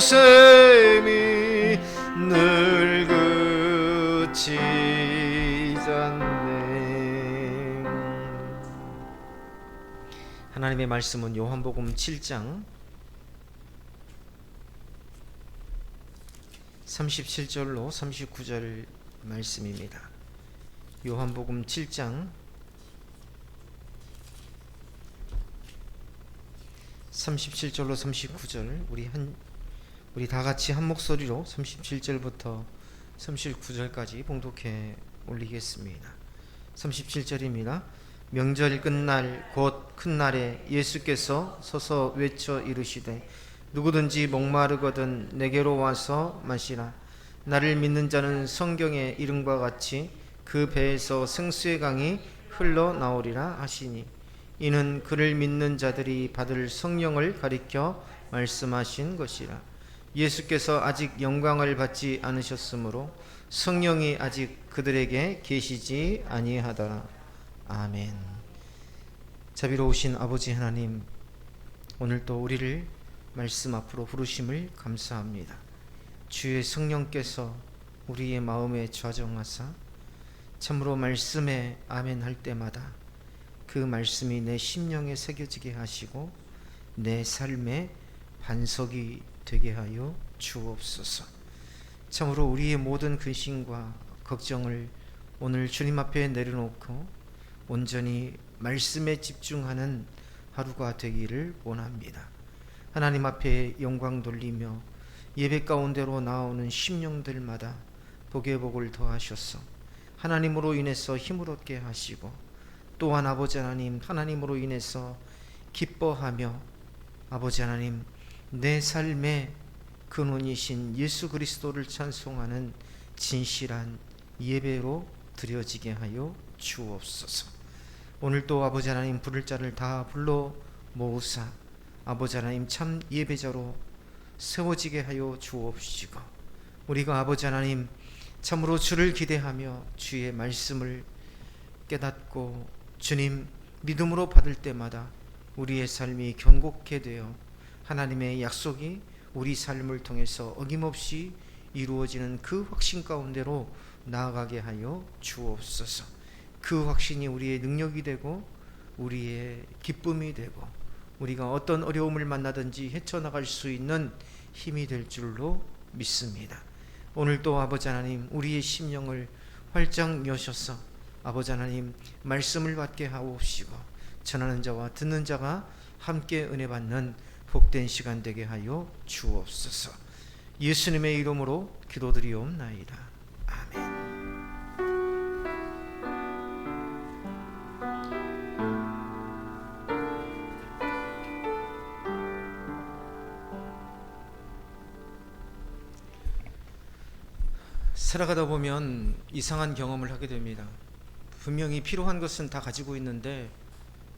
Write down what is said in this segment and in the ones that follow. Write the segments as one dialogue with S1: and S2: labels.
S1: 셈이 늘 그치지 않네. 하나님의 말씀은 요한복음 7장 37절로 39절 말씀입니다. 요한복음 7장 37절로 39절 우리 다 같이 한 목소리로 37절부터 39절까지 봉독해 올리겠습니다. 37절입니다. 명절 끝날 곧 큰 날에 예수께서 서서 외쳐 이르시되 누구든지 목마르거든 내게로 와서 마시라. 나를 믿는 자는 성경의 이름과 같이 그 배에서 생수의 강이 흘러나오리라 하시니 이는 그를 믿는 자들이 받을 성령을 가리켜 말씀하신 것이라. 예수께서 아직 영광을 받지 않으셨으므로 성령이 아직 그들에게 계시지 아니하더라. 아멘. 자비로우신 아버지 하나님, 오늘도 우리를 말씀 앞으로 부르심을 감사합니다. 주의 성령께서 우리의 마음에 좌정하사 참으로 말씀에 아멘 할 때마다 그 말씀이 내 심령에 새겨지게 하시고 내 삶의 반석이 되게 하여 주옵소서. 참으로 우리의 모든 근심과 걱정을 오늘 주님 앞에 내려놓고 온전히 말씀에 집중하는 하루가 되기를 원합니다. 하나님 앞에 영광 돌리며 예배 가운데로 나오는 심령들마다 복의 복을 더하셔서 하나님으로 인해서 힘을 얻게 하시고 또한 아버지 하나님, 하나님으로 인해서 기뻐하며 아버지 하나님, 내 삶의 근원이신 예수 그리스도를 찬송하는 진실한 예배로 드려지게 하여 주옵소서. 오늘도 아버지 하나님 부를 자를 다 불러 모으사 아버지 하나님 참 예배자로 세워지게 하여 주옵시고 우리가 아버지 하나님 참으로 주를 기대하며 주의 말씀을 깨닫고 주님 믿음으로 받을 때마다 우리의 삶이 견고케 되어 하나님의 약속이 우리 삶을 통해서 어김없이 이루어지는 그 확신 가운데로 나아가게 하여 주옵소서. 그 확신이 우리의 능력이 되고 우리의 기쁨이 되고 우리가 어떤 어려움을 만나든지 헤쳐나갈 수 있는 힘이 될 줄로 믿습니다. 오늘도 아버지 하나님 우리의 심령을 활짝 여셔서 아버지 하나님 말씀을 받게 하옵시고 전하는 자와 듣는 자가 함께 은혜 받는 복된 시간 되게 하여 주옵소서. 예수님의 이름으로 기도드리옵나이다. 아멘. 살아가다 보면 이상한 경험을 하게 됩니다. 분명히 필요한 것은 다 가지고 있는데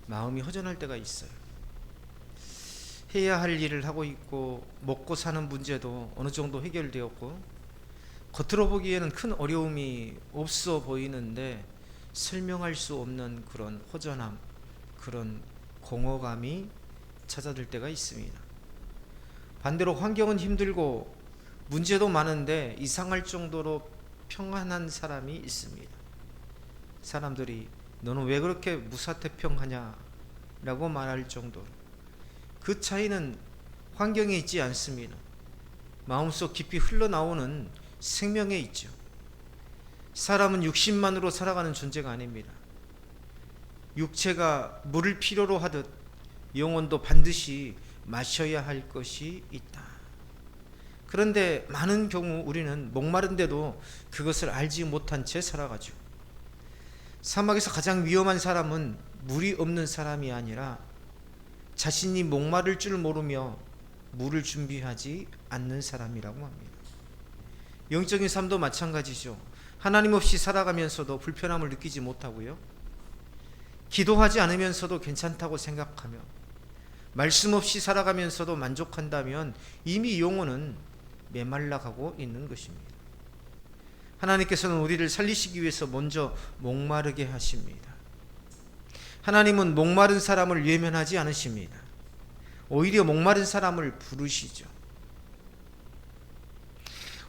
S1: 마음이 허전할 때가 있어요. 해야 할 일을 하고 있고 먹고 사는 문제도 어느 정도 해결되었고 겉으로 보기에는 큰 어려움이 없어 보이는데 설명할 수 없는 그런 허전함, 그런 공허감이 찾아들 때가 있습니다. 반대로 환경은 힘들고 문제도 많은데 이상할 정도로 평안한 사람이 있습니다. 사람들이 너는 왜 그렇게 무사태평하냐 라고 말할 정도로 그 차이는 환경에 있지 않습니다. 마음속 깊이 흘러나오는 생명에 있죠. 사람은 육신만으로 살아가는 존재가 아닙니다. 육체가 물을 필요로 하듯 영혼도 반드시 마셔야 할 것이 있다. 그런데 많은 경우 우리는 목마른데도 그것을 알지 못한 채 살아가죠. 사막에서 가장 위험한 사람은 물이 없는 사람이 아니라 자신이 목마를 줄 모르며 물을 준비하지 않는 사람이라고 합니다. 영적인 삶도 마찬가지죠. 하나님 없이 살아가면서도 불편함을 느끼지 못하고요. 기도하지 않으면서도 괜찮다고 생각하며 말씀 없이 살아가면서도 만족한다면 이미 영혼은 메말라가고 있는 것입니다. 하나님께서는 우리를 살리시기 위해서 먼저 목마르게 하십니다. 하나님은 목마른 사람을 외면하지 않으십니다. 오히려 목마른 사람을 부르시죠.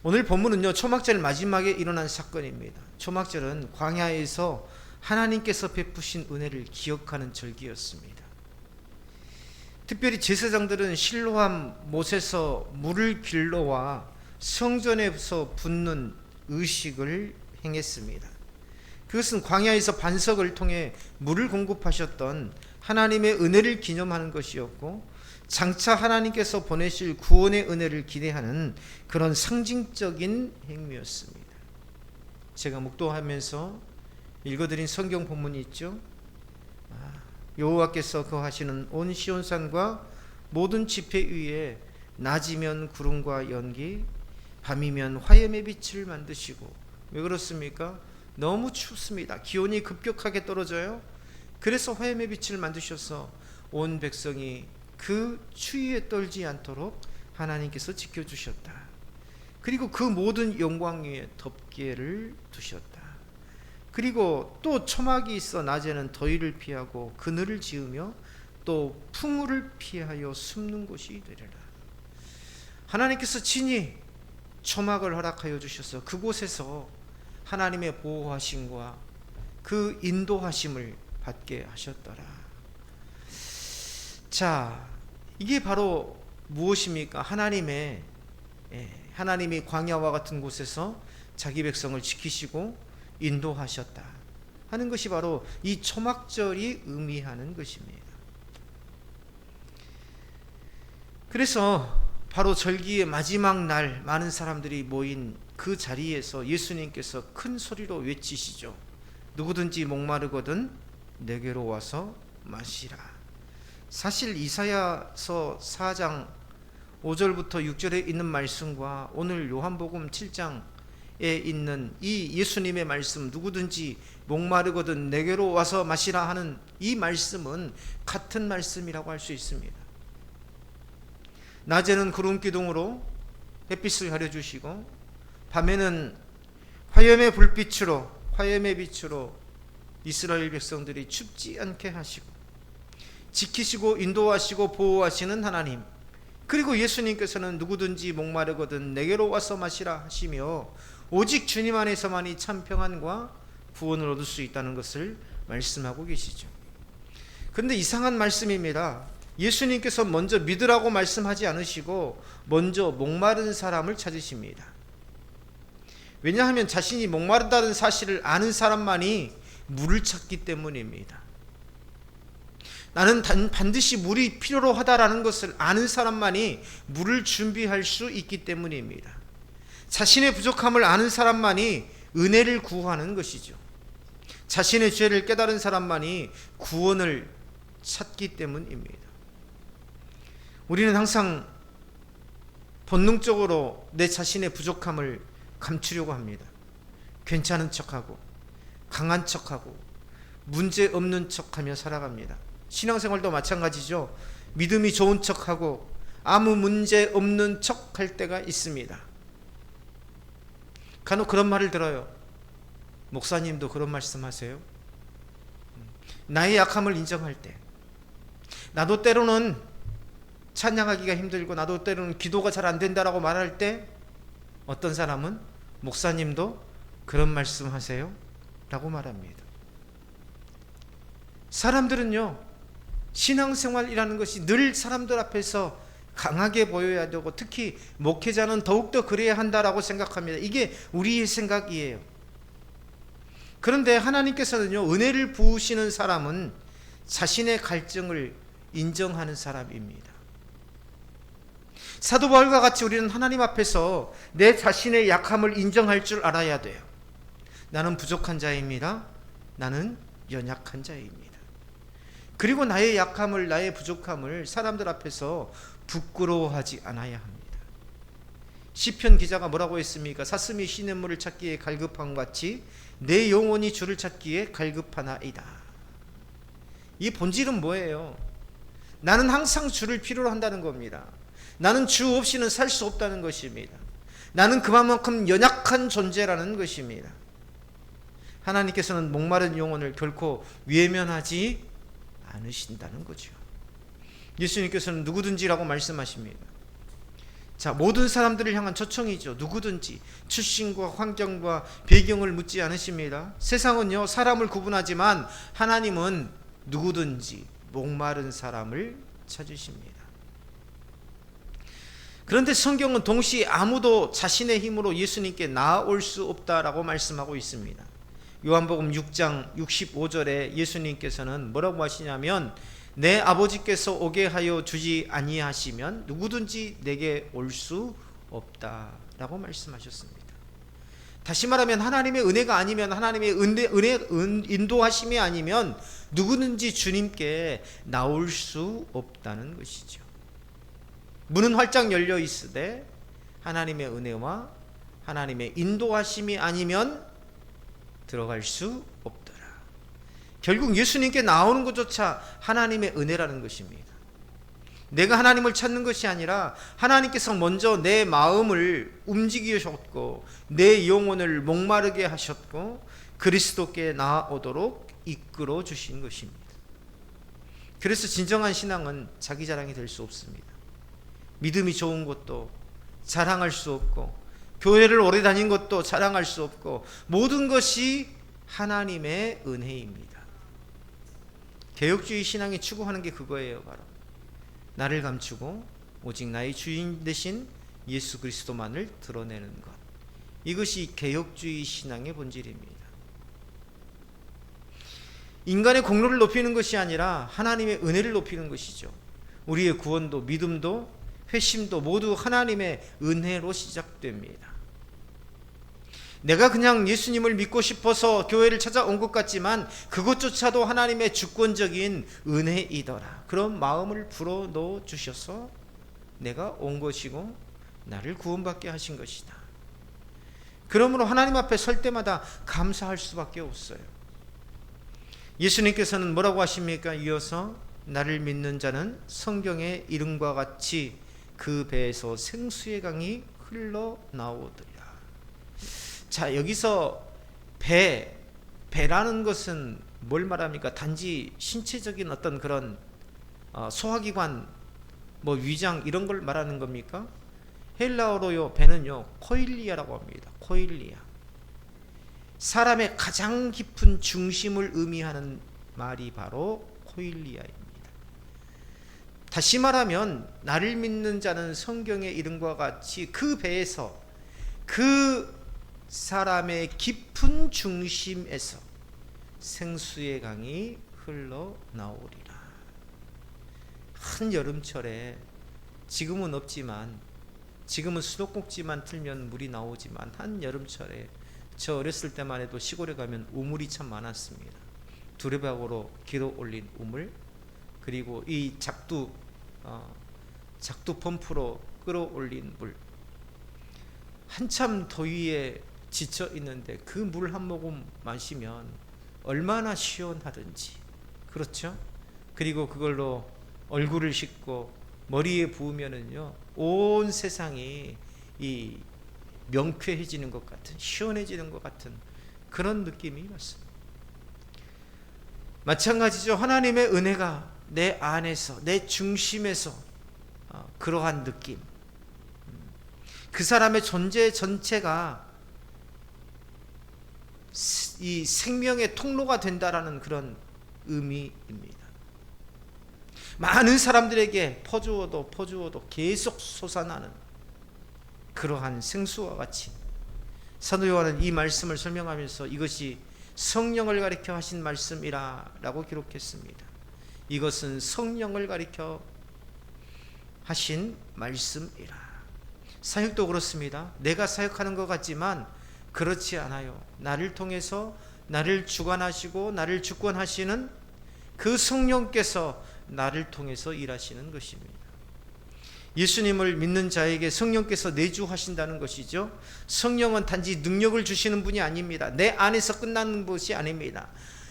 S1: 오늘 본문은요, 초막절 마지막에 일어난 사건입니다. 초막절은 광야에서 하나님께서 베푸신 은혜를 기억하는 절기였습니다. 특별히 제사장들은 실로암 못에서 물을 길러와 성전에서 붓는 의식을 행했습니다. 그것은 광야에서 반석을 통해 물을 공급하셨던 하나님의 은혜를 기념하는 것이었고, 장차 하나님께서 보내실 구원의 은혜를 기대하는 그런 상징적인 행위였습니다. 제가 묵도하면서 읽어드린 성경 본문이 있죠. 여호와께서 거하시는 온 시온산과 모든 지폐 위에 낮이면 구름과 연기, 밤이면 화염의 빛을 만드시고. 왜 그렇습니까? 너무 춥습니다. 기온이 급격하게 떨어져요. 그래서 화염의 빛을 만드셔서 온 백성이 그 추위에 떨지 않도록 하나님께서 지켜주셨다. 그리고 그 모든 영광 위에 덮개를 두셨다. 그리고 또 초막이 있어 낮에는 더위를 피하고 그늘을 지으며 또 풍우를 피하여 숨는 곳이 되리라. 하나님께서 친히 초막을 허락하여 주셔서 그곳에서 하나님의 보호하심과 그 인도하심을 받게 하셨더라. 자, 이게 바로 무엇입니까? 하나님이 광야와 같은 곳에서 자기 백성을 지키시고 인도하셨다 하는 것이 바로 이 초막절이 의미하는 것입니다. 그래서 바로 절기의 마지막 날 많은 사람들이 모인 그 자리에서 예수님께서 큰 소리로 외치시죠. 누구든지 목마르거든 내게로 와서 마시라. 사실 이사야서 4장 5절부터 6절에 있는 말씀과 오늘 요한복음 7장에 있는 이 예수님의 말씀, 누구든지 목마르거든 내게로 와서 마시라 하는 이 말씀은 같은 말씀이라고 할 수 있습니다. 낮에는 구름 기둥으로 햇빛을 가려주시고, 밤에는 화염의 불빛으로, 화염의 빛으로 이스라엘 백성들이 춥지 않게 하시고, 지키시고 인도하시고 보호하시는 하나님, 그리고 예수님께서는 누구든지 목마르거든 내게로 와서 마시라 하시며 오직 주님 안에서만이 참 평안과 구원을 얻을 수 있다는 것을 말씀하고 계시죠. 그런데 이상한 말씀입니다. 예수님께서 먼저 믿으라고 말씀하지 않으시고 먼저 목마른 사람을 찾으십니다. 왜냐하면 자신이 목마르다는 사실을 아는 사람만이 물을 찾기 때문입니다. 나는 반드시 물이 필요로 하다라는 것을 아는 사람만이 물을 준비할 수 있기 때문입니다. 자신의 부족함을 아는 사람만이 은혜를 구하는 것이죠. 자신의 죄를 깨달은 사람만이 구원을 찾기 때문입니다. 우리는 항상 본능적으로 내 자신의 부족함을 감추려고 합니다. 괜찮은 척하고 강한 척하고 문제 없는 척하며 살아갑니다. 신앙생활도 마찬가지죠. 믿음이 좋은 척하고 아무 문제 없는 척할 때가 있습니다. 간혹 그런 말을 들어요. 목사님도 그런 말씀하세요? 나의 약함을 인정할 때, 나도 때로는 찬양하기가 힘들고 나도 때로는 기도가 잘 안 된다라고 말할 때 어떤 사람은 목사님도 그런 말씀하세요? 라고 말합니다. 사람들은요, 신앙생활이라는 것이 늘 사람들 앞에서 강하게 보여야 되고 특히 목회자는 더욱더 그래야 한다라고 생각합니다. 이게 우리의 생각이에요. 그런데 하나님께서는요, 은혜를 부으시는 사람은 자신의 갈증을 인정하는 사람입니다. 사도 바울과 같이 우리는 하나님 앞에서 내 자신의 약함을 인정할 줄 알아야 돼요. 나는 부족한 자입니다. 나는 연약한 자입니다. 그리고 나의 약함을, 나의 부족함을 사람들 앞에서 부끄러워하지 않아야 합니다. 시편 기자가 뭐라고 했습니까? 사슴이 시냇물을 찾기에 갈급함 같이 내 영혼이 주를 찾기에 갈급하나이다. 이 본질은 뭐예요? 나는 항상 주를 필요로 한다는 겁니다. 나는 주 없이는 살 수 없다는 것입니다. 나는 그만큼 연약한 존재라는 것입니다. 하나님께서는 목마른 영혼을 결코 외면하지 않으신다는 거죠. 예수님께서는 누구든지라고 말씀하십니다. 자, 모든 사람들을 향한 초청이죠. 누구든지 출신과 환경과 배경을 묻지 않으십니다. 세상은요, 사람을 구분하지만 하나님은 누구든지 목마른 사람을 찾으십니다. 그런데 성경은 동시에 아무도 자신의 힘으로 예수님께 나아올 수 없다라고 말씀하고 있습니다. 요한복음 6장 65절에 예수님께서는 뭐라고 하시냐면, 내 아버지께서 오게 하여 주지 아니하시면 누구든지 내게 올 수 없다라고 말씀하셨습니다. 다시 말하면 하나님의 은혜가 아니면, 하나님의 인도하심이 아니면 누구든지 주님께 나올 수 없다는 것이죠. 문은 활짝 열려 있으되 하나님의 은혜와 하나님의 인도하심이 아니면 들어갈 수 없더라. 결국 예수님께 나오는 것조차 하나님의 은혜라는 것입니다. 내가 하나님을 찾는 것이 아니라 하나님께서 먼저 내 마음을 움직이셨고 내 영혼을 목마르게 하셨고 그리스도께 나아오도록 이끌어 주신 것입니다. 그래서 진정한 신앙은 자기 자랑이 될 수 없습니다. 믿음이 좋은 것도 자랑할 수 없고, 교회를 오래 다닌 것도 자랑할 수 없고, 모든 것이 하나님의 은혜입니다. 개혁주의 신앙이 추구하는 게 그거예요. 바로 나를 감추고 오직 나의 주인 되신 예수 그리스도만을 드러내는 것, 이것이 개혁주의 신앙의 본질입니다. 인간의 공로를 높이는 것이 아니라 하나님의 은혜를 높이는 것이죠. 우리의 구원도 믿음도 회심도 모두 하나님의 은혜로 시작됩니다. 내가 그냥 예수님을 믿고 싶어서 교회를 찾아온 것 같지만 그것조차도 하나님의 주권적인 은혜이더라. 그런 마음을 불어넣어 주셔서 내가 온 것이고 나를 구원받게 하신 것이다. 그러므로 하나님 앞에 설 때마다 감사할 수밖에 없어요. 예수님께서는 뭐라고 하십니까? 이어서 나를 믿는 자는 성경의 이름과 같이 그 배에서 생수의 강이 흘러나오더라. 자, 여기서 배라는 것은 뭘 말합니까? 단지 신체적인 어떤 그런 소화기관, 위장 이런 걸 말하는 겁니까? 헬라어로요, 배는요 코일리아라고 합니다. 코일리아. 사람의 가장 깊은 중심을 의미하는 말이 바로 코일리아입니다. 다시 말하면 나를 믿는 자는 성경의 이름과 같이 그 배에서, 그 사람의 깊은 중심에서 생수의 강이 흘러나오리라. 한 여름철에, 지금은 없지만, 지금은 수도꼭지만 틀면 물이 나오지만 한 여름철에 저 어렸을 때만 해도 시골에 가면 우물이 참 많았습니다. 두레박으로 길어 올린 우물, 그리고 이 작두 펌프로 끌어올린 물, 한참 더위에 지쳐 있는데 그 물 한 모금 마시면 얼마나 시원하든지, 그렇죠? 그리고 그걸로 얼굴을 씻고 머리에 부으면은요 온 세상이 이 명쾌해지는 것 같은, 시원해지는 것 같은 그런 느낌이 맞습니다. 마찬가지죠. 하나님의 은혜가 내 안에서, 내 중심에서 그러한 느낌, 그 사람의 존재 전체가 이 생명의 통로가 된다라는 그런 의미입니다. 많은 사람들에게 퍼주어도 계속 솟아나는 그러한 생수와 같이 사도 요한은 이 말씀을 설명하면서 이것이 성령을 가리켜 하신 말씀이라고 기록했습니다. 이것은 성령을 가리켜 하신 말씀이라. 사역도 그렇습니다. 내가 사역하는 것 같지만 그렇지 않아요. 나를 통해서 나를 주관하시고 나를 주권하시는 그 성령께서 나를 통해서 일하시는 것입니다. 예수님을 믿는 자에게 성령께서 내주하신다는 것이죠. 성령은 단지 능력을 주시는 분이 아닙니다. 내 안에서 끝나는 것이 아닙니다.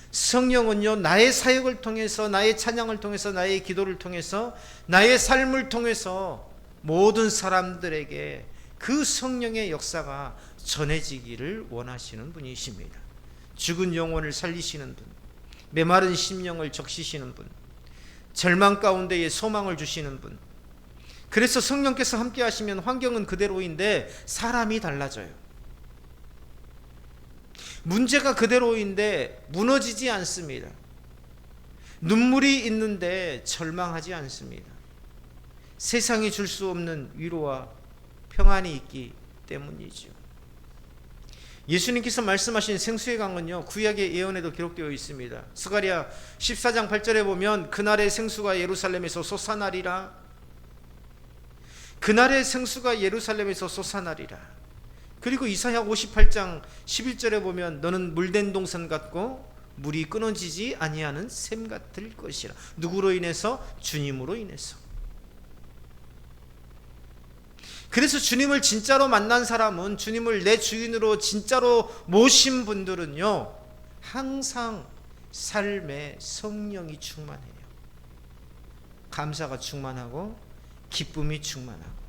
S1: 성령은요, 나의 사역을 통해서, 나의 찬양을 통해서, 나의 기도를 통해서, 나의 삶을 통해서 모든 사람들에게 그 성령의 역사가 전해지기를 원하시는 분이십니다. 죽은 영혼을 살리시는 분, 메마른 심령을 적시시는 분, 절망 가운데에 소망을 주시는 분, 그래서 성령께서 함께 하시면 환경은 그대로인데 사람이 달라져요. 문제가 그대로인데 무너지지 않습니다. 눈물이 있는데 절망하지 않습니다. 세상이 줄 수 없는 위로와 평안이 있기 때문이죠. 예수님께서 말씀하신 생수의 강은요, 구약의 예언에도 기록되어 있습니다. 스가랴 14장 8절에 보면 그날의 생수가 예루살렘에서 솟아나리라. 그날의 생수가 예루살렘에서 솟아나리라. 그리고 이사야 58장 11절에 보면 너는 물된 동산 같고 물이 끊어지지 아니하는 샘 같을 것이라. 누구로 인해서? 주님으로 인해서. 그래서 주님을 진짜로 만난 사람은, 주님을 내 주인으로 진짜로 모신 분들은요, 항상 삶에 성령이 충만해요. 감사가 충만하고 기쁨이 충만하고.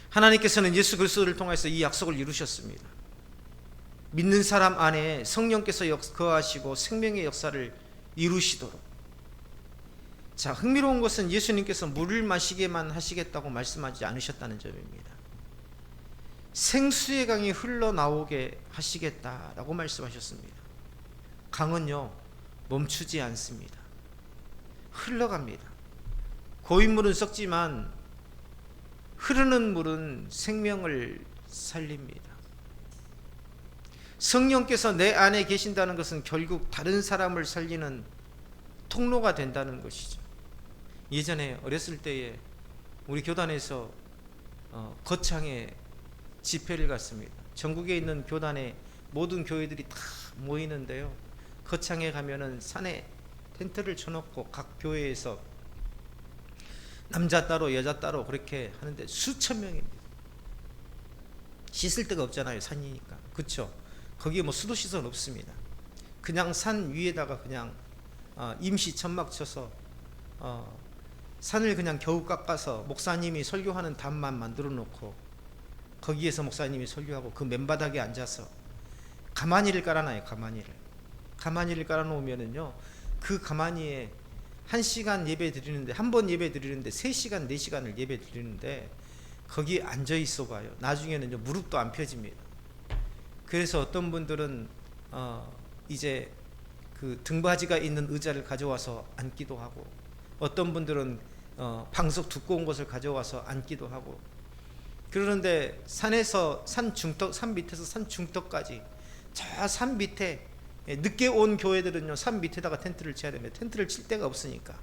S1: 하나님께서는 예수 그리스도를 통해서 이 약속을 이루셨습니다. 믿는 사람 안에 성령께서 거하시고 생명의 역사를 이루시도록. 자, 흥미로운 것은 예수님께서 물을 마시게만 하시겠다고 말씀하지 않으셨다는 점입니다. 생수의 강이 흘러나오게 하시겠다라고 말씀하셨습니다. 강은요, 멈추지 않습니다. 흘러갑니다. 고인물은 썩지만 흐르는 물은 생명을 살립니다. 성령께서 내 안에 계신다는 것은 결국 다른 사람을 살리는 통로가 된다는 것이죠. 예전에 어렸을 때에 우리 교단에서 거창에 집회를 갔습니다. 전국에 있는 교단에 모든 교회들이 다 모이는데요, 거창에 가면은 산에 텐트를 쳐놓고 각 교회에서 남자 따로 여자 따로 그렇게 하는데 수천 명입니다. 씻을 데가 없잖아요, 산이니까. 그렇죠? 거기에 뭐 수도 시설 없습니다. 그냥 산 위에다가 그냥 임시 천막 쳐서 산을 그냥 겨우 깎아서 목사님이 설교하는 담만 만들어 놓고 거기에서 목사님이 설교하고 그 맨바닥에 앉아서 가마니를 깔아놔요. 가마니를 깔아놓으면은요, 그 가마니에 1시간 예배 드리는데, 한 번 예배 드리는데 3시간 4시간을 예배 드리는데 거기에 앉아 있어 봐요. 나중에는요, 무릎도 안 펴집니다. 그래서 어떤 분들은 이제 그 등받이가 있는 의자를 가져와서 앉기도 하고, 어떤 분들은 방석 두꺼운 것을 가져와서 앉기도 하고. 그러는데 산에서 산 밑에서 산 중턱까지, 저 산 밑에, 늦게 온 교회들은요, 산 밑에다가 텐트를 쳐야 됩니다. 텐트를 칠 데가 없으니까.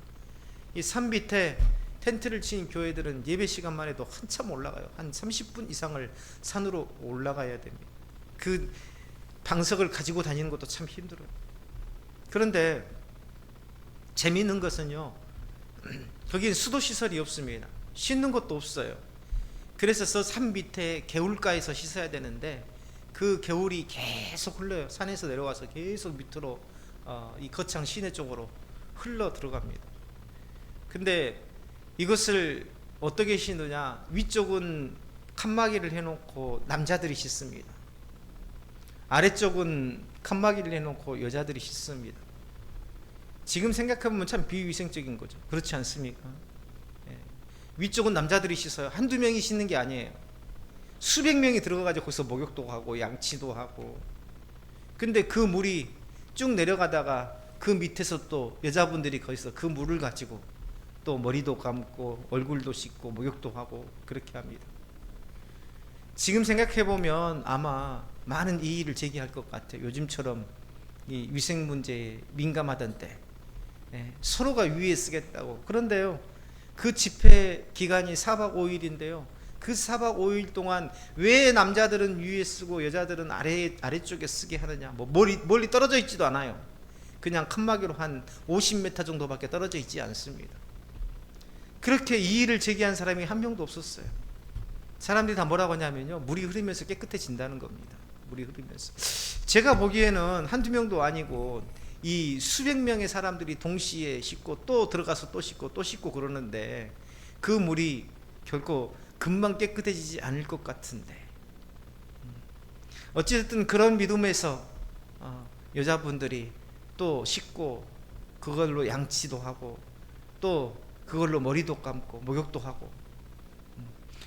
S1: 이 산 밑에 텐트를 친 교회들은 예배 시간만 해도 한참 올라가요. 한 30분 이상을 산으로 올라가야 됩니다. 그 방석을 가지고 다니는 것도 참 힘들어요. 그런데 재미있는 것은요, 거기는 수도시설이 없습니다. 씻는 것도 없어요. 그래서 산 밑에 개울가에서 씻어야 되는데 그 개울이 계속 흘러요. 산에서 내려와서 계속 밑으로 이 거창 시내 쪽으로 흘러 들어갑니다. 근데 이것을 어떻게 씻느냐, 위쪽은 칸막이를 해놓고 남자들이 씻습니다. 아래쪽은 칸막이를 해놓고 여자들이 씻습니다. 지금 생각해보면 참 비위생적인 거죠. 그렇지 않습니까? 예. 위쪽은 남자들이 씻어요. 한두 명이 씻는 게 아니에요. 수백 명이 들어가가지고 거기서 목욕도 하고 양치도 하고. 근데 그 물이 쭉 내려가다가 그 밑에서 또 여자분들이 거기서 그 물을 가지고 또 머리도 감고 얼굴도 씻고 목욕도 하고 그렇게 합니다. 지금 생각해보면 아마 많은 이의를 제기할 것 같아요. 요즘처럼 이 위생 문제에 민감하던 때 서로가 위에 쓰겠다고. 그런데요, 그 집회 기간이 4박 5일인데요 그 4박 5일 동안 왜 남자들은 위에 쓰고 여자들은 아래쪽에 쓰게 하느냐, 뭐 멀리 떨어져 있지도 않아요. 그냥 칸막이로 한 50m 정도밖에 떨어져 있지 않습니다. 그렇게 이의를 제기한 사람이 한 명도 없었어요. 사람들이 다 뭐라고 하냐면요, 물이 흐르면서 깨끗해진다는 겁니다. 물이 흐르면서. 제가 보기에는 한두 명도 아니고 이 수백 명의 사람들이 동시에 씻고 또 들어가서 또 씻고 또 씻고 그러는데 그 물이 결코 금방 깨끗해지지 않을 것 같은데, 어찌됐든 그런 믿음에서 여자분들이 또 씻고 그걸로 양치도 하고 또 그걸로 머리도 감고 목욕도 하고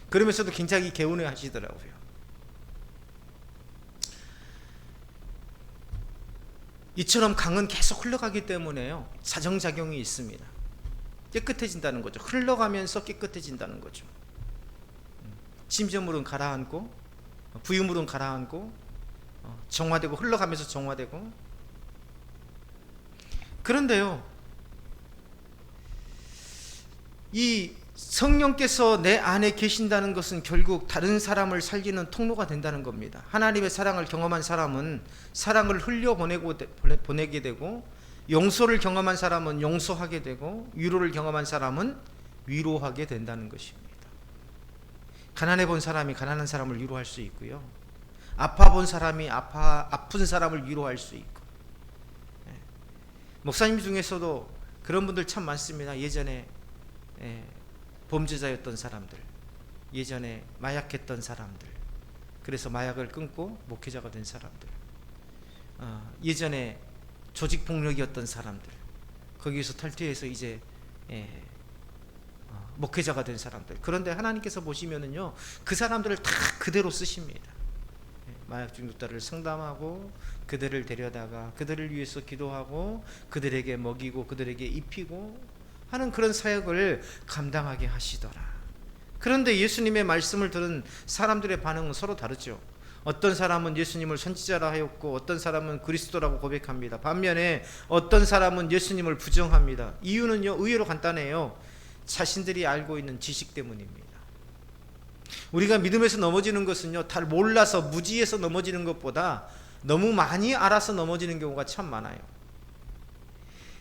S1: 그러면서도 굉장히 개운해 하시더라고요. 이처럼 강은 계속 흘러가기 때문에요, 사정작용이 있습니다. 깨끗해진다는 거죠. 흘러가면서 깨끗해진다는 거죠. 침전물은 가라앉고 부유물은 가라앉고 정화되고 흘러가면서 정화되고. 그런데요, 이 성령께서 내 안에 계신다는 것은 결국 다른 사람을 살리는 통로가 된다는 겁니다. 하나님의 사랑을 경험한 사람은 사랑을 보내게 되고, 용서를 경험한 사람은 용서하게 되고, 위로를 경험한 사람은 위로하게 된다는 것입니다. 가난해 본 사람이 가난한 사람을 위로할 수 있고요, 아파 본 사람이 아픈 사람을 위로할 수 있고. 목사님 중에서도 그런 분들 참 많습니다. 예전에 범죄자였던 사람들, 예전에 마약했던 사람들, 그래서 마약을 끊고 목회자가 된 사람들, 예전에 조직폭력이었던 사람들, 거기에서 탈퇴해서 이제 목회자가 된 사람들. 그런데 하나님께서 보시면은요, 그 사람들을 다 그대로 쓰십니다. 마약 중독자를 상담하고 그들을 데려다가 그들을 위해서 기도하고 그들에게 먹이고 그들에게 입히고 하는 그런 사역을 감당하게 하시더라. 그런데 예수님의 말씀을 들은 사람들의 반응은 서로 다르죠. 어떤 사람은 예수님을 선지자라 하였고 어떤 사람은 그리스도라고 고백합니다. 반면에 어떤 사람은 예수님을 부정합니다. 이유는요, 의외로 간단해요. 자신들이 알고 있는 지식 때문입니다. 우리가 믿음에서 넘어지는 것은요, 다 몰라서 무지해서 넘어지는 것보다 너무 많이 알아서 넘어지는 경우가 참 많아요.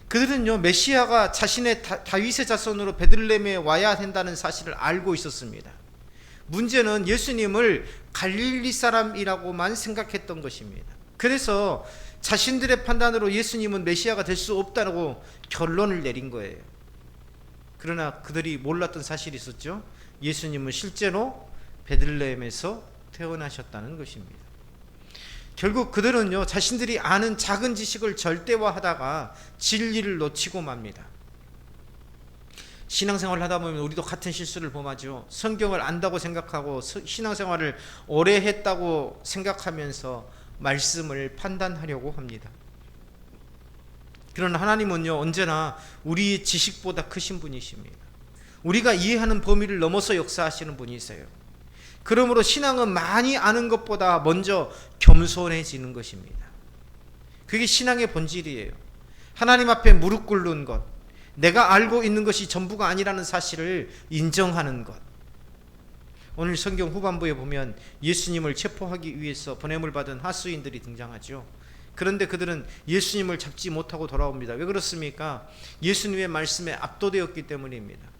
S1: 그들은요, 메시아가 자신의 다윗의 자손으로 베들레헴에 와야 된다는 사실을 알고 있었습니다. 문제는 예수님을 갈릴리 사람이라고만 생각했던 것입니다. 그래서 자신들의 판단으로 예수님은 메시아가 될 수 없다고 결론을 내린 거예요. 그러나 그들이 몰랐던 사실이 있었죠. 예수님은 실제로 베들레헴에서 태어나셨다는 것입니다. 결국 그들은요, 자신들이 아는 작은 지식을 절대화하다가 진리를 놓치고 맙니다. 신앙생활을 하다 보면 우리도 같은 실수를 범하죠. 성경을 안다고 생각하고 신앙생활을 오래 했다고 생각하면서 말씀을 판단하려고 합니다. 그러나 하나님은요, 언제나 우리의 지식보다 크신 분이십니다. 우리가 이해하는 범위를 넘어서 역사하시는 분이세요. 그러므로 신앙은 많이 아는 것보다 먼저 겸손해지는 것입니다. 그게 신앙의 본질이에요. 하나님 앞에 무릎 꿇는 것, 내가 알고 있는 것이 전부가 아니라는 사실을 인정하는 것. 오늘 성경 후반부에 보면 예수님을 체포하기 위해서 보냄을 받은 하수인들이 등장하죠. 그런데 그들은 예수님을 잡지 못하고 돌아옵니다. 왜 그렇습니까? 예수님의 말씀에 압도되었기 때문입니다.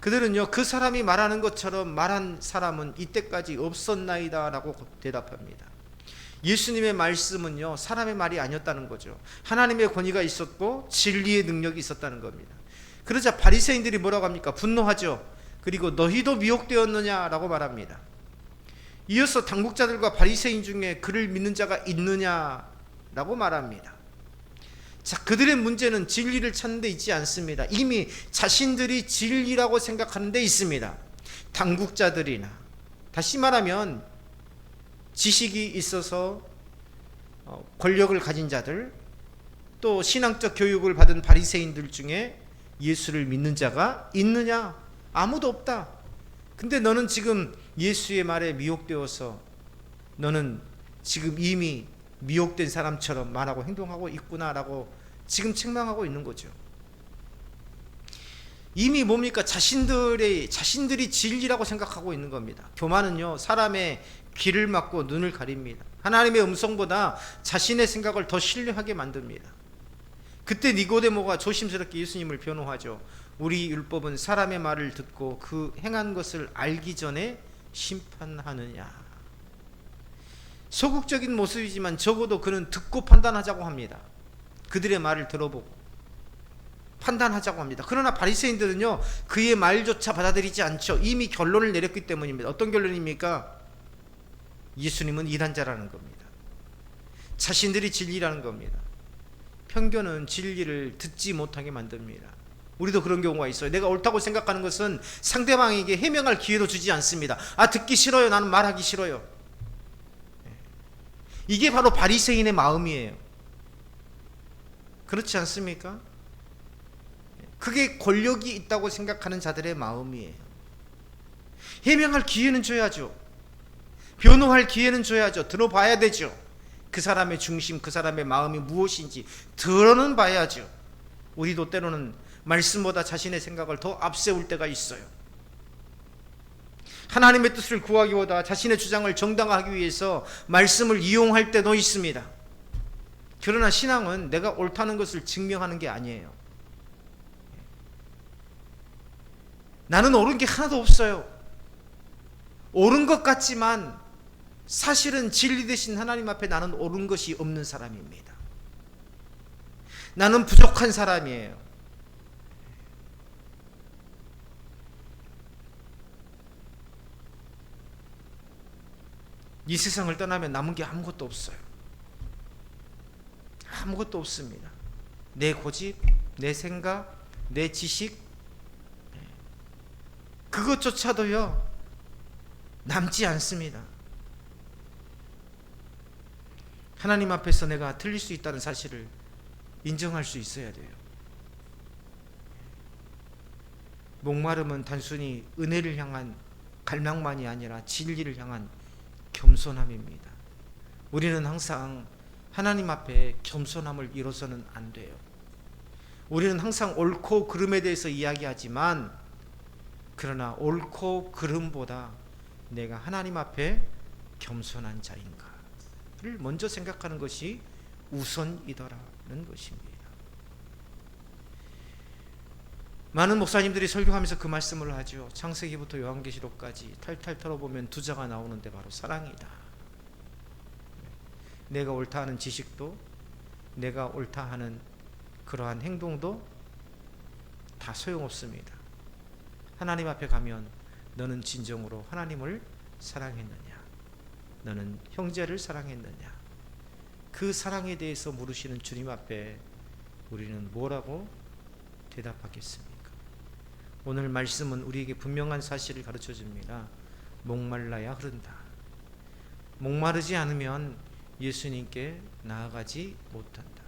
S1: 그들은요, 그 사람이 말하는 것처럼 말한 사람은 이때까지 없었나이다 라고 대답합니다. 예수님의 말씀은요, 사람의 말이 아니었다는 거죠. 하나님의 권위가 있었고 진리의 능력이 있었다는 겁니다. 그러자 바리새인들이 뭐라고 합니까? 분노하죠. 그리고 너희도 미혹되었느냐 라고 말합니다. 이어서 당국자들과 바리새인 중에 그를 믿는 자가 있느냐 라고 말합니다. 자, 그들의 문제는 진리를 찾는 데 있지 않습니다. 이미 자신들이 진리라고 생각하는 데 있습니다. 당국자들이나, 다시 말하면 지식이 있어서 권력을 가진 자들, 또 신앙적 교육을 받은 바리새인들 중에 예수를 믿는 자가 있느냐? 아무도 없다. 근데 너는 지금 예수의 말에 미혹되어서 너는 지금 이미 미혹된 사람처럼 말하고 행동하고 있구나라고 지금 책망하고 있는 거죠. 이미 뭡니까? 자신들이 진리라고 생각하고 있는 겁니다. 교만은요, 사람의 귀를 막고 눈을 가립니다. 하나님의 음성보다 자신의 생각을 더 신뢰하게 만듭니다. 그때 니고데모가 조심스럽게 예수님을 변호하죠. 우리 율법은 사람의 말을 듣고 그 행한 것을 알기 전에 심판하느냐. 소극적인 모습이지만 적어도 그는 듣고 판단하자고 합니다. 그들의 말을 들어보고 판단하자고 합니다. 그러나 바리새인들은요, 그의 말조차 받아들이지 않죠. 이미 결론을 내렸기 때문입니다. 어떤 결론입니까? 예수님은 이단자라는 겁니다. 자신들이 진리라는 겁니다. 편견은 진리를 듣지 못하게 만듭니다. 우리도 그런 경우가 있어요. 내가 옳다고 생각하는 것은 상대방에게 해명할 기회도 주지 않습니다. 듣기 싫어요. 나는 말하기 싫어요. 이게 바로 바리새인의 마음이에요. 그렇지 않습니까? 그게 권력이 있다고 생각하는 자들의 마음이에요. 해명할 기회는 줘야죠. 변호할 기회는 줘야죠. 들어봐야 되죠. 그 사람의 중심, 그 사람의 마음이 무엇인지 들어는 봐야죠. 우리도 때로는 말씀보다 자신의 생각을 더 앞세울 때가 있어요. 하나님의 뜻을 구하기보다 자신의 주장을 정당화하기 위해서 말씀을 이용할 때도 있습니다. 그러나 신앙은 내가 옳다는 것을 증명하는 게 아니에요. 나는 옳은 게 하나도 없어요. 옳은 것 같지만 사실은 진리 되신 하나님 앞에 나는 옳은 것이 없는 사람입니다. 나는 부족한 사람이에요. 이 세상을 떠나면 남은 게 아무것도 없어요. 아무것도 없습니다. 내 고집, 내 생각, 내 지식, 그것조차도요 남지 않습니다. 하나님 앞에서 내가 틀릴 수 있다는 사실을 인정할 수 있어야 돼요. 목마름은 단순히 은혜를 향한 갈망만이 아니라 진리를 향한 겸손함입니다. 우리는 항상 하나님 앞에 겸손함을 잃어서는 안 돼요. 우리는 항상 옳고 그름에 대해서 이야기하지만 그러나 옳고 그름보다 내가 하나님 앞에 겸손한 자인가를 먼저 생각하는 것이 우선이더라는 것입니다. 많은 목사님들이 설교하면서 그 말씀을 하죠. 창세기부터 요한계시록까지 탈탈 털어보면 두 자가 나오는데 바로 사랑이다. 내가 옳다 하는 지식도 내가 옳다 하는 그러한 행동도 다 소용없습니다. 하나님 앞에 가면 너는 진정으로 하나님을 사랑했느냐? 너는 형제를 사랑했느냐? 그 사랑에 대해서 물으시는 주님 앞에 우리는 뭐라고 대답하겠습니까? 오늘 말씀은 우리에게 분명한 사실을 가르쳐 줍니다. 목말라야 흐른다. 목마르지 않으면 예수님께 나아가지 못한다.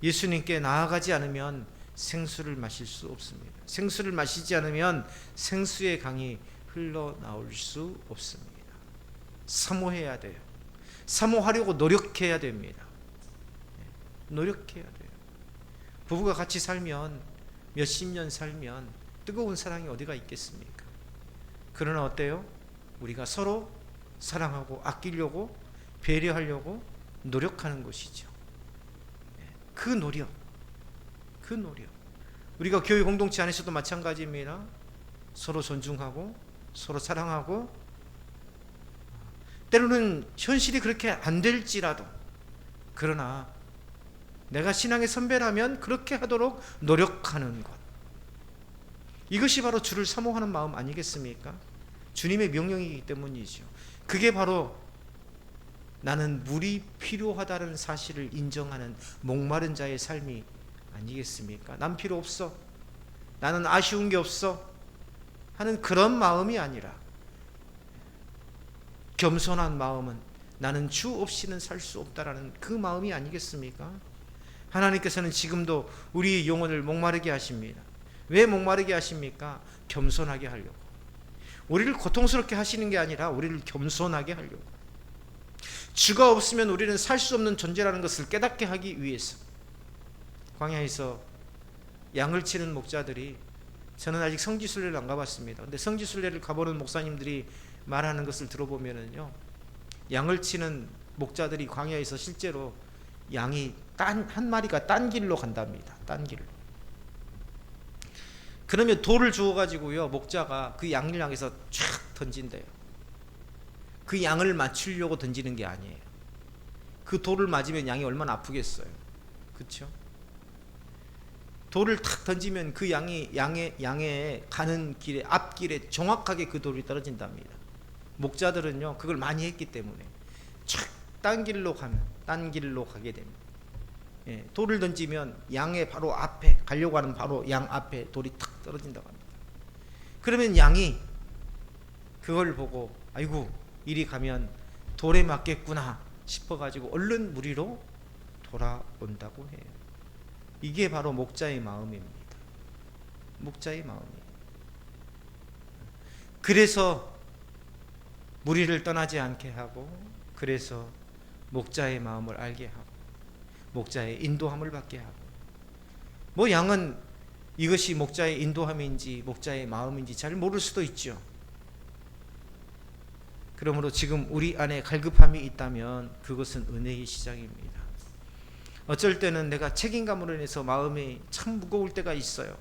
S1: 예수님께 나아가지 않으면 생수를 마실 수 없습니다. 생수를 마시지 않으면 생수의 강이 흘러나올 수 없습니다. 사모해야 돼요. 사모하려고 노력해야 됩니다. 노력해야 돼요. 부부가 같이 살면 몇십 년 살면 뜨거운 사랑이 어디가 있겠습니까? 그러나 어때요? 우리가 서로 사랑하고 아끼려고 배려하려고 노력하는 것이죠. 그 노력 우리가 교회 공동체 안에서도 마찬가지입니다. 서로 존중하고 서로 사랑하고 때로는 현실이 그렇게 안 될지라도 그러나 내가 신앙의 선배라면 그렇게 하도록 노력하는 것, 이것이 바로 주를 사모하는 마음 아니겠습니까? 주님의 명령이기 때문이죠. 그게 바로 나는 물이 필요하다는 사실을 인정하는 목마른 자의 삶이 아니겠습니까? 난 필요 없어, 나는 아쉬운 게 없어 하는 그런 마음이 아니라 겸손한 마음은 나는 주 없이는 살 수 없다라는 그 마음이 아니겠습니까? 하나님께서는 지금도 우리의 영혼을 목마르게 하십니다. 왜 목마르게 하십니까? 겸손하게 하려고. 우리를 고통스럽게 하시는 게 아니라 우리를 겸손하게 하려고. 주가 없으면 우리는 살 수 없는 존재라는 것을 깨닫게 하기 위해서. 광야에서 양을 치는 목자들이, 저는 아직 성지순례를 안 가봤습니다. 근데 성지순례를 가보는 목사님들이 말하는 것을 들어보면은요, 양을 치는 목자들이 광야에서 실제로 양이 한 마리가 딴 길로 간답니다. 딴 길로. 그러면 돌을 주워가지고요, 목자가 그 양을 향해서 촥 던진대요. 그 양을 맞추려고 던지는 게 아니에요. 그 돌을 맞으면 양이 얼마나 아프겠어요. 그렇죠? 돌을 탁 던지면 그 양의 가는 길에, 앞길에 정확하게 그 돌이 떨어진답니다. 목자들은요 그걸 많이 했기 때문에 촥 딴 길로 가게 됩니다. 돌을 던지면 양의 바로 앞에, 가려고 하는 바로 양 앞에 돌이 탁 떨어진다고 합니다. 그러면 양이 그걸 보고 아이고 이리 가면 돌에 맞겠구나 싶어가지고 얼른 무리로 돌아온다고 해요. 이게 바로 목자의 마음입니다. 목자의 마음이에요. 그래서 무리를 떠나지 않게 하고, 그래서 목자의 마음을 알게 하고, 목자의 인도함을 받게 하고. 뭐 양은 이것이 목자의 인도함인지 목자의 마음인지 잘 모를 수도 있죠. 그러므로 지금 우리 안에 갈급함이 있다면 그것은 은혜의 시작입니다. 어쩔 때는 내가 책임감으로 인해서 마음이 참 무거울 때가 있어요.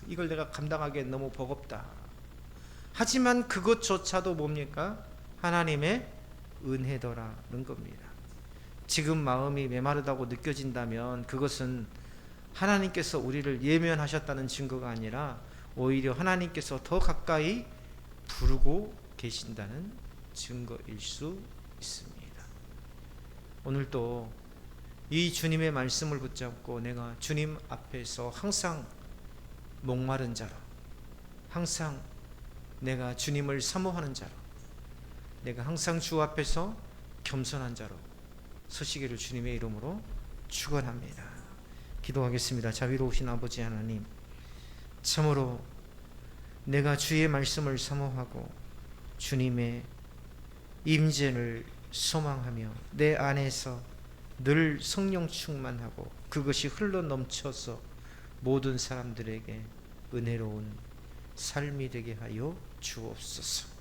S1: 이걸 내가 감당하기엔 너무 버겁다. 하지만 그것조차도 뭡니까? 하나님의 은혜더라는 겁니다. 지금 마음이 메마르다고 느껴진다면 그것은 하나님께서 우리를 예면하셨다는 증거가 아니라 오히려 하나님께서 더 가까이 부르고 계신다는 증거일 수 있습니다. 오늘도 이 주님의 말씀을 붙잡고 내가 주님 앞에서 항상 목마른 자로, 항상 내가 주님을 사모하는 자로, 내가 항상 주 앞에서 겸손한 자로 서시기를 주님의 이름으로 축원합니다. 기도하겠습니다. 자비로우신 아버지 하나님, 참으로 내가 주의 말씀을 사모하고 주님의 임재를 소망하며 내 안에서 늘 성령 충만하고 그것이 흘러 넘쳐서 모든 사람들에게 은혜로운 삶이 되게 하여 주옵소서.